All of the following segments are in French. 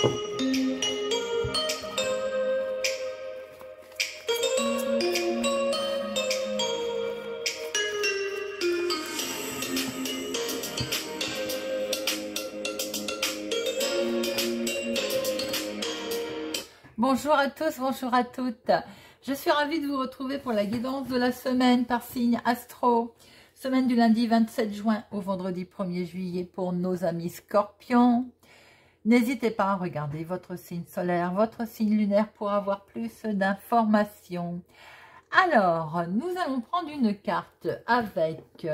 Bonjour à tous, bonjour à toutes. Je suis ravie de vous retrouver pour la guidance de la semaine par signe astro. Semaine du lundi 27 juin au vendredi 1er juillet pour nos amis scorpions. N'hésitez pas à regarder votre signe solaire, votre signe lunaire pour avoir plus d'informations. Alors, nous allons prendre une carte avec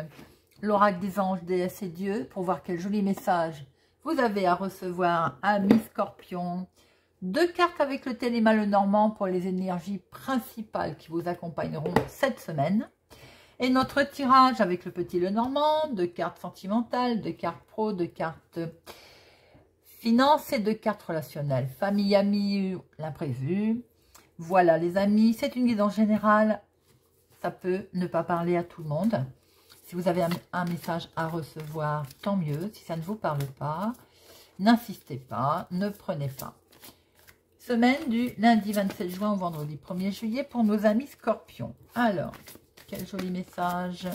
l'oracle des anges, déesses et dieux pour voir quel joli message vous avez à recevoir, amis scorpions. Deux cartes avec le Téléma Lenormand pour les énergies principales qui vous accompagneront cette semaine. Et notre tirage avec le petit Lenormand, deux cartes sentimentales, deux cartes pro, deux cartes finances et deux cartes relationnelles. Famille, amis, l'imprévu. Voilà les amis, c'est une guidance générale. Ça peut ne pas parler à tout le monde. Si vous avez un message à recevoir, tant mieux. Si ça ne vous parle pas, n'insistez pas, ne prenez pas. Semaine du lundi 27 juin au vendredi 1er juillet pour nos amis scorpions. Alors, quel joli message.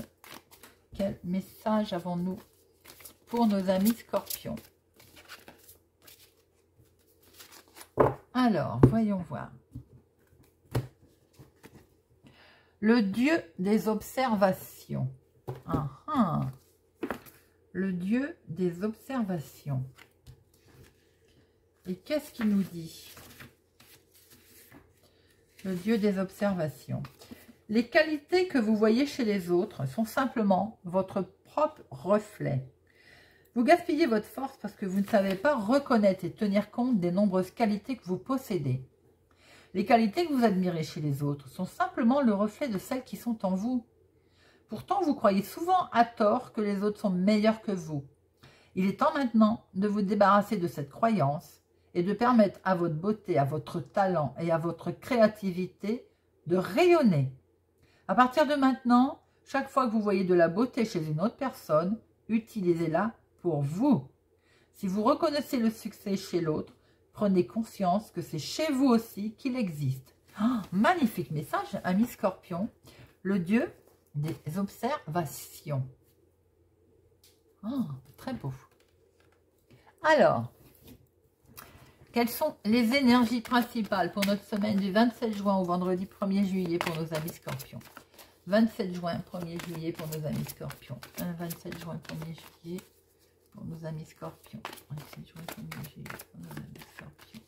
Quel message avons-nous pour nos amis scorpions? Alors, voyons voir. Le dieu des observations. Le dieu des observations. Et qu'est-ce qu'il nous dit? Le dieu des observations. Les qualités que vous voyez chez les autres sont simplement votre propre reflet. Vous gaspillez votre force parce que vous ne savez pas reconnaître et tenir compte des nombreuses qualités que vous possédez. Les qualités que vous admirez chez les autres sont simplement le reflet de celles qui sont en vous. Pourtant, vous croyez souvent à tort que les autres sont meilleurs que vous. Il est temps maintenant de vous débarrasser de cette croyance et de permettre à votre beauté, à votre talent et à votre créativité de rayonner. À partir de maintenant, chaque fois que vous voyez de la beauté chez une autre personne, utilisez-la pour vous. Si vous reconnaissez le succès chez l'autre, prenez conscience que c'est chez vous aussi qu'il existe. Oh, magnifique message, ami scorpion, le dieu des observations. Oh, très beau. Alors, quelles sont les énergies principales pour notre semaine du 27 juin au vendredi 1er juillet pour nos amis scorpions? 27 juin, 1er juillet pour nos amis scorpions. 27 juin, 1er juillet pour nos amis scorpions. 27 juin, 1er juillet pour nos amis scorpions.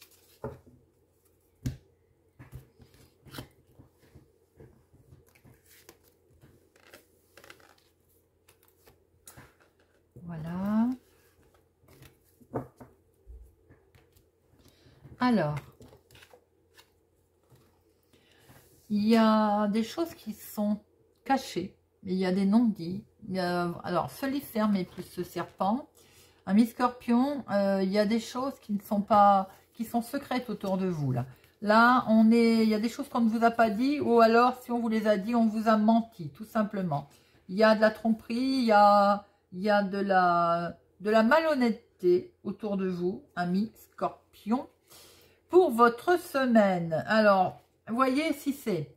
Voilà. Alors, il y a des choses qui sont cachées, mais il y a des non-dits. Alors, Solifer, plus ce serpent. Ami scorpion, il y a des choses qui ne sont pas, qui sont secrètes autour de vous. Là, il y a des choses qu'on ne vous a pas dit, ou alors, si on vous les a dit, on vous a menti, tout simplement. Il y a de la tromperie, il y a de la malhonnêteté autour de vous, ami scorpion. Pour votre semaine, alors, voyez si c'est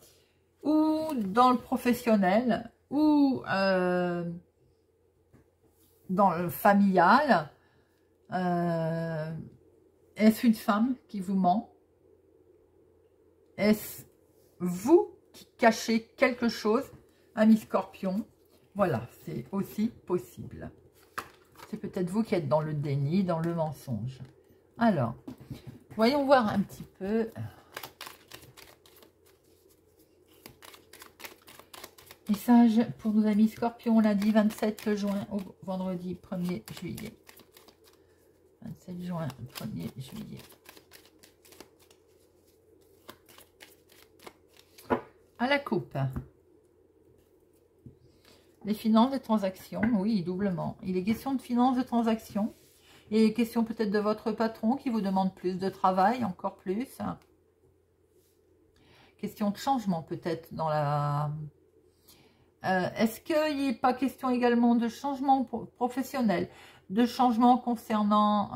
ou dans le professionnel ou dans le familial. Est-ce une femme qui vous ment? Est-ce vous qui cachez quelque chose, ami scorpion? Voilà, c'est aussi possible. C'est peut-être vous qui êtes dans le déni, dans le mensonge. Alors, voyons voir un petit peu. Message pour nos amis scorpions, lundi 27 juin au vendredi 1er juillet. 27 juin, 1er juillet. À la coupe. Les finances et transactions, oui, doublement. Il est question de finances de transactions. Il est question peut-être de votre patron qui vous demande plus de travail, encore plus. Question de changement peut-être dans la... Est-ce qu'il n'est pas question également de changement professionnel, de changement concernant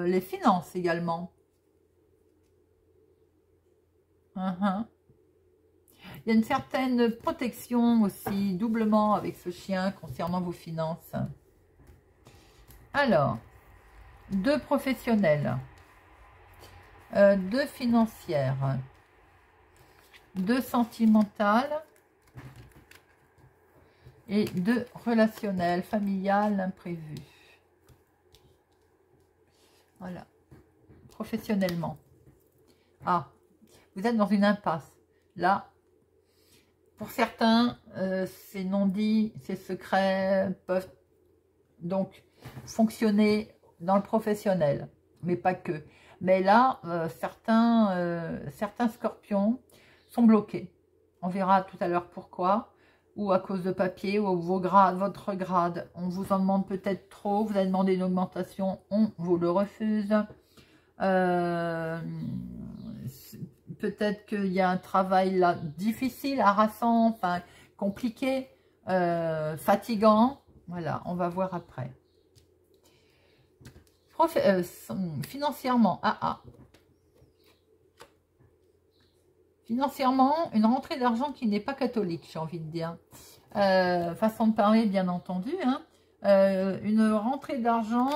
les finances également? Il y a une certaine protection aussi, doublement avec ce chien concernant vos finances. Alors, 2 professionnels, 2 financières, 2 sentimentales et 2 relationnels, familiales, imprévues. Voilà. Professionnellement. Ah, vous êtes dans une impasse. Là, pour certains, ces non-dits, ces secrets peuvent donc fonctionner dans le professionnel, mais pas que. Mais là, certains scorpions sont bloqués. On verra tout à l'heure pourquoi, ou à cause de papier, ou votre grade. On vous en demande peut-être trop, vous avez demandé une augmentation, on vous le refuse. Peut-être qu'il y a un travail là difficile, harassant, enfin compliqué, fatigant. Voilà, on va voir après. Financièrement, financièrement, une rentrée d'argent qui n'est pas catholique, j'ai envie de dire. Façon de parler, bien entendu. Hein. Une rentrée d'argent,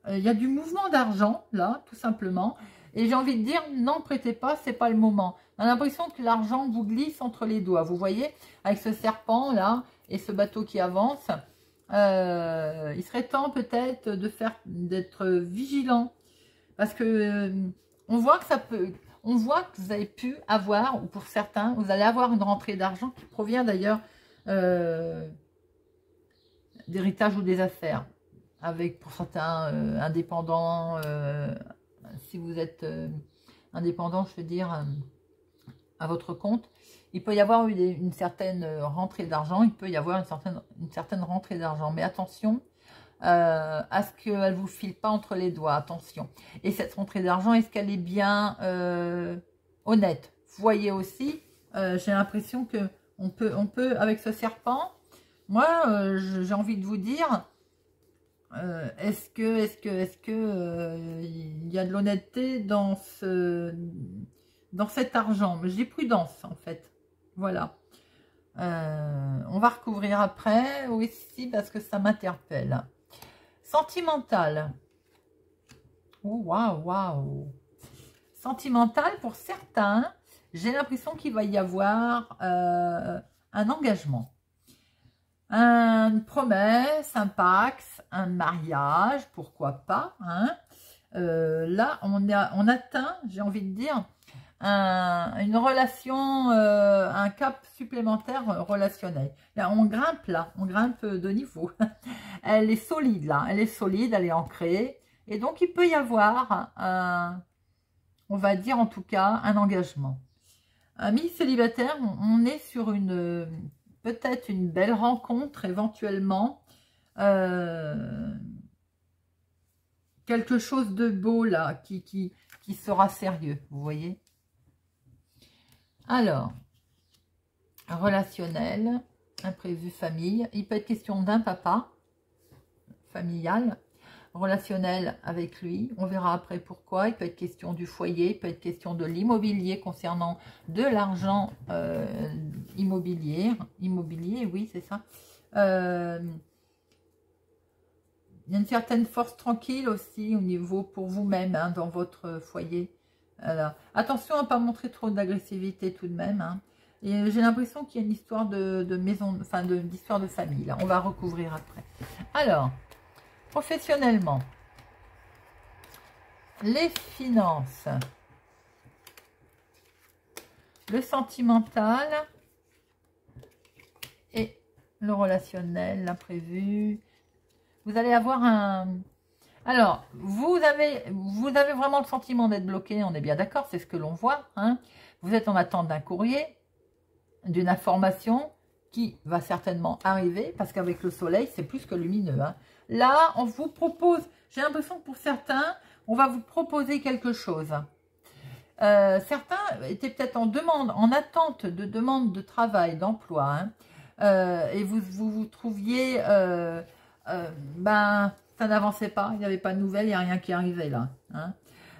il y a du mouvement d'argent, là, tout simplement. Et j'ai envie de dire, n'en prêtez pas, c'est pas le moment. On a l'impression que l'argent vous glisse entre les doigts. Vous voyez, avec ce serpent, là, et ce bateau qui avance. Il serait temps peut-être d'être vigilant. Parce que on voit que ça peut... On voit que vous avez pu avoir, ou pour certains, vous allez avoir une rentrée d'argent qui provient d'ailleurs d'héritage ou des affaires. Avec pour certains indépendants, si vous êtes indépendant, je veux dire, à votre compte, il peut y avoir une certaine rentrée d'argent, il peut y avoir une certaine rentrée d'argent. Mais attention à ce qu'elle ne vous file pas entre les doigts, attention. Et cette rentrée d'argent, est-ce qu'elle est bien honnête? Vous voyez aussi, j'ai l'impression que on peut, avec ce serpent, moi, j'ai envie de vous dire, est-ce que il y a de l'honnêteté dans cet argent? Mais je dis prudence, en fait. Voilà. On va recouvrir après, aussi, parce que ça m'interpelle. Sentimental. Oh, waouh, waouh. Sentimental, pour certains, j'ai l'impression qu'il va y avoir un engagement. Une promesse, un pax, un mariage, pourquoi pas. Hein. Là, on atteint, j'ai envie de dire, une relation, un cap supplémentaire relationnel. Là, on grimpe de niveau. Elle est solide là, elle est solide, elle est ancrée. Et donc, il peut y avoir, on va dire en tout cas, un engagement. Amis célibataires, on est sur peut-être une belle rencontre éventuellement. Quelque chose de beau là, qui sera sérieux, vous voyez. Alors, relationnel, imprévu, famille. Il peut être question d'un papa familial, relationnel avec lui. On verra après pourquoi. Il peut être question du foyer, il peut être question de l'immobilier concernant de l'argent immobilier, oui, c'est ça. Il y a une certaine force tranquille aussi au niveau pour vous-même, hein, dans votre foyer. Alors, attention à ne pas montrer trop d'agressivité tout de même. Hein. Et j'ai l'impression qu'il y a une histoire de maison, enfin d'histoire de famille. Là, on va recouvrir après. Alors, professionnellement, les finances, le sentimental et le relationnel, l'imprévu. Vous allez avoir un... Alors, vous avez vraiment le sentiment d'être bloqué, on est bien d'accord, c'est ce que l'on voit. Hein. Vous êtes en attente d'un courrier, d'une information qui va certainement arriver, parce qu'avec le soleil, c'est plus que lumineux. Hein. Là, on vous propose, j'ai l'impression que pour certains, on va vous proposer quelque chose. Certains étaient peut-être en attente de demande de travail, d'emploi, hein, et vous trouviez, ça n'avançait pas, il n'y avait pas de nouvelles, il n'y a rien qui arrivait là. Hein.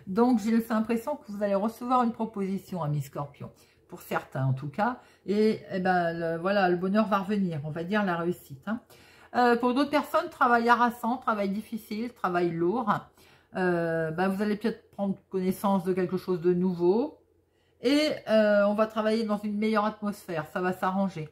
Donc, j'ai l'impression que vous allez recevoir une proposition, ami Scorpion. Pour certains, en tout cas. Et ben, voilà, le bonheur va revenir. On va dire la réussite. Hein. Pour d'autres personnes, travail harassant, travail difficile, travail lourd. Ben, vous allez peut-être prendre connaissance de quelque chose de nouveau. Et on va travailler dans une meilleure atmosphère. Ça va s'arranger.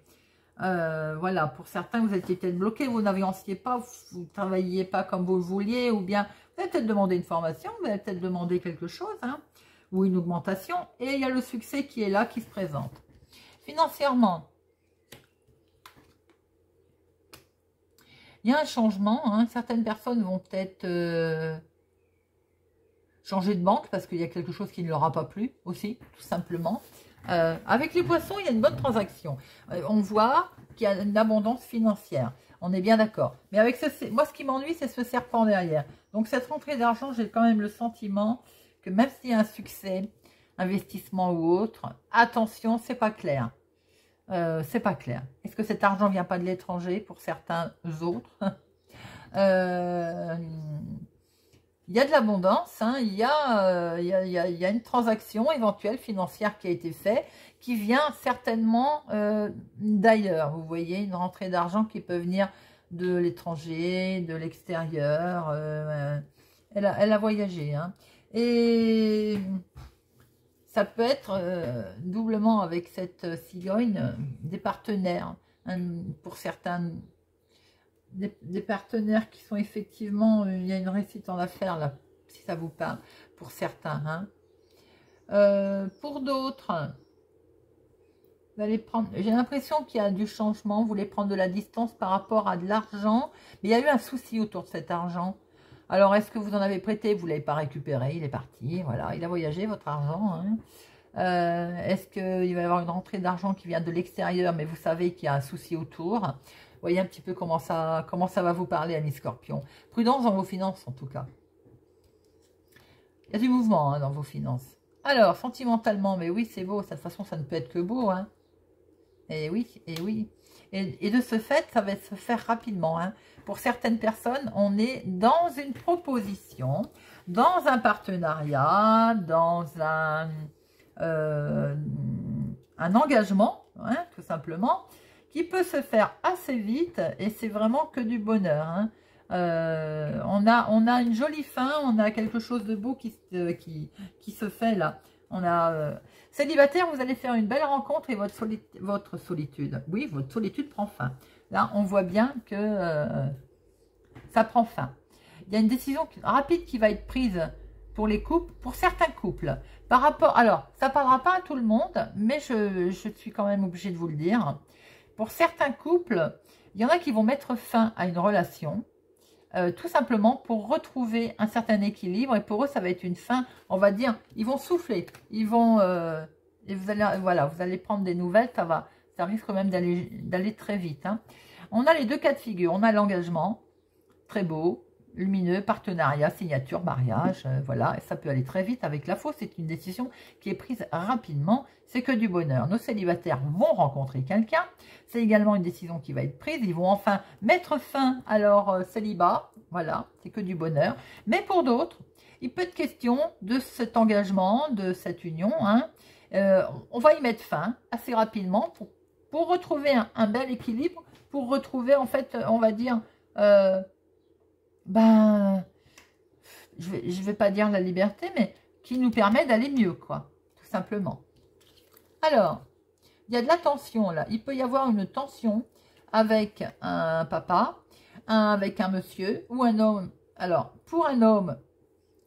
Voilà, pour certains, vous étiez peut-être bloqué, vous n'avanciez pas, vous ne travailliez pas comme vous le vouliez, ou bien vous avez peut-être demandé une formation, vous avez peut-être demandé quelque chose, hein, ou une augmentation, et il y a le succès qui est là, qui se présente. Financièrement, il y a un changement, hein, certaines personnes vont peut-être changer de banque, parce qu'il y a quelque chose qui ne leur a pas plu, aussi, tout simplement. Avec les poissons, il y a une bonne transaction. On voit qu'il y a une abondance financière. On est bien d'accord. Mais avec moi, ce qui m'ennuie, c'est ce serpent derrière. Donc, cette rentrée d'argent, j'ai quand même le sentiment que même s'il y a un succès, investissement ou autre, attention, c'est pas clair. C'est pas clair. Est-ce que cet argent vient pas de l'étranger pour certains autres? Il y a de l'abondance, hein, il y a une transaction éventuelle financière qui a été faite, qui vient certainement d'ailleurs. Vous voyez, une rentrée d'argent qui peut venir de l'étranger, de l'extérieur. Elle a voyagé. Hein. Et ça peut être doublement avec cette cigogne des partenaires. Hein, pour certains... Des partenaires qui sont effectivement, il y a une réussite en affaires là, si ça vous parle, pour certains. Hein. Pour d'autres, vous allez prendre, j'ai l'impression qu'il y a du changement, vous voulez prendre de la distance par rapport à de l'argent, mais il y a eu un souci autour de cet argent. Alors, est-ce que vous en avez prêté, vous ne l'avez pas récupéré, il est parti, voilà, il a voyagé, votre argent. Hein. Est-ce qu'il va y avoir une rentrée d'argent qui vient de l'extérieur, mais vous savez qu'il y a un souci autour? Voyez un petit peu comment ça va vous parler, amis Scorpion. Prudence dans vos finances, en tout cas. Il y a du mouvement hein, dans vos finances. Alors, sentimentalement, mais oui, c'est beau. De toute façon, ça ne peut être que beau. Hein. Et oui, et oui. Et de ce fait, ça va se faire rapidement. Hein. Pour certaines personnes, on est dans une proposition, dans un partenariat, dans un engagement, hein, tout simplement, qui peut se faire assez vite et c'est vraiment que du bonheur. Hein. On a une jolie fin, on a quelque chose de beau qui se fait là. On a célibataire, vous allez faire une belle rencontre et votre solitude. Oui, votre solitude prend fin. Là, on voit bien que ça prend fin. Il y a une décision rapide qui va être prise pour les couples, pour certains couples. Par rapport, alors, ça ne parlera pas à tout le monde, mais je suis quand même obligée de vous le dire. Pour certains couples, il y en a qui vont mettre fin à une relation, tout simplement pour retrouver un certain équilibre. Et pour eux, ça va être une fin, on va dire, ils vont souffler. Ils vont, et vous allez prendre des nouvelles, ça risque même d'aller très vite. Hein. On a les deux cas de figure. On a l'engagement, très beau, lumineux, partenariat, signature, mariage, voilà, et ça peut aller très vite avec la fausse, c'est une décision qui est prise rapidement, c'est que du bonheur. Nos célibataires vont rencontrer quelqu'un, c'est également une décision qui va être prise, ils vont enfin mettre fin à leur célibat, voilà, c'est que du bonheur. Mais pour d'autres, il peut être question de cet engagement, de cette union, hein, on va y mettre fin assez rapidement pour retrouver un bel équilibre, pour retrouver en fait, on va dire... je vais pas dire la liberté, mais qui nous permet d'aller mieux, quoi, tout simplement. Alors, il y a de la tension, là. Il peut y avoir une tension avec un papa, avec un monsieur ou un homme. Alors, pour un homme,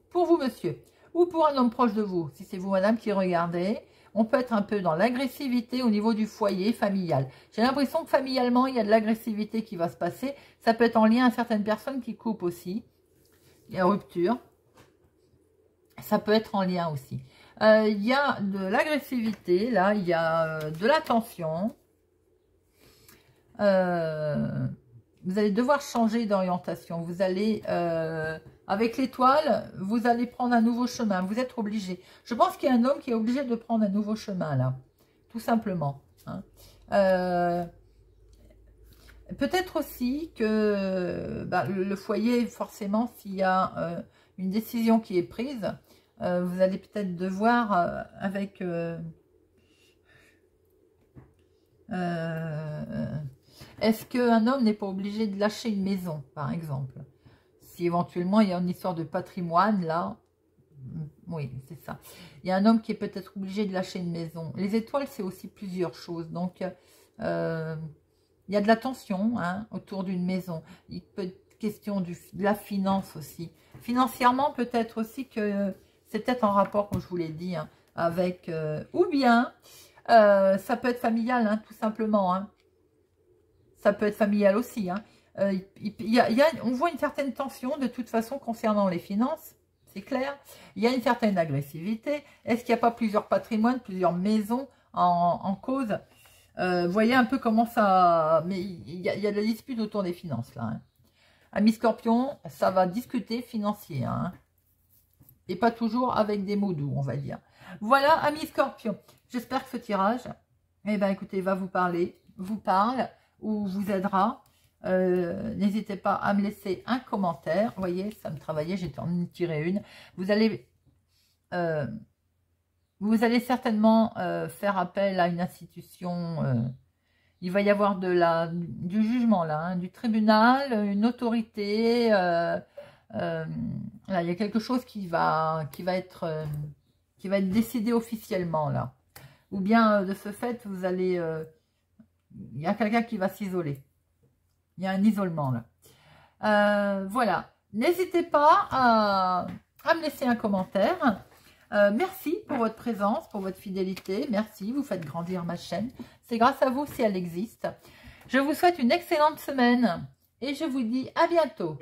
pour vous, monsieur, ou pour un homme proche de vous, si c'est vous, madame, qui regardez, on peut être un peu dans l'agressivité au niveau du foyer familial. J'ai l'impression que familialement, il y a de l'agressivité qui va se passer. Ça peut être en lien à certaines personnes qui coupent aussi. Il y a rupture. Ça peut être en lien aussi. Il y a de l'agressivité, là, il y a de la tension. Vous allez devoir changer d'orientation. Vous allez, avec l'étoile, vous allez prendre un nouveau chemin. Vous êtes obligé. Je pense qu'il y a un homme qui est obligé de prendre un nouveau chemin, là. Tout simplement. Hein. Peut-être aussi que le foyer, forcément, s'il y a une décision qui est prise, vous allez peut-être devoir avec... est-ce qu'un homme n'est pas obligé de lâcher une maison, par exemple? Si éventuellement il y a une histoire de patrimoine, là, oui, c'est ça. Il y a un homme qui est peut-être obligé de lâcher une maison. Les étoiles, c'est aussi plusieurs choses. Donc, il y a de la tension hein, autour d'une maison. Il peut être question de la finance aussi. Financièrement, peut-être aussi que c'est peut-être en rapport, comme je vous l'ai dit, hein, avec... ou bien, ça peut être familial, hein, tout simplement. Hein. Ça peut être familial aussi. Hein. On voit une certaine tension, de toute façon, concernant les finances. C'est clair. Il y a une certaine agressivité. Est-ce qu'il n'y a pas plusieurs patrimoines, plusieurs maisons en cause? Voyez un peu comment ça... Mais il y a de la dispute autour des finances, là. Hein. Amis Scorpion, ça va discuter financier. Hein. Et pas toujours avec des mots doux, on va dire. Voilà, Amis Scorpion. J'espère que ce tirage, eh ben, écoutez, va vous parler, vous parle ou vous aidera. N'hésitez pas à me laisser un commentaire. Vous voyez, ça me travaillait, j'étais en train de tirer une. Vous allez certainement faire appel à une institution. Il va y avoir du jugement là, hein, du tribunal, une autorité. Là, il y a quelque chose qui va être décidé officiellement là. Ou bien de ce fait, vous allez, il y a quelqu'un qui va s'isoler. Il y a un isolement là. Voilà. N'hésitez pas à me laisser un commentaire. Merci pour votre présence, pour votre fidélité. Merci, vous faites grandir ma chaîne. C'est grâce à vous si elle existe. Je vous souhaite une excellente semaine et je vous dis à bientôt.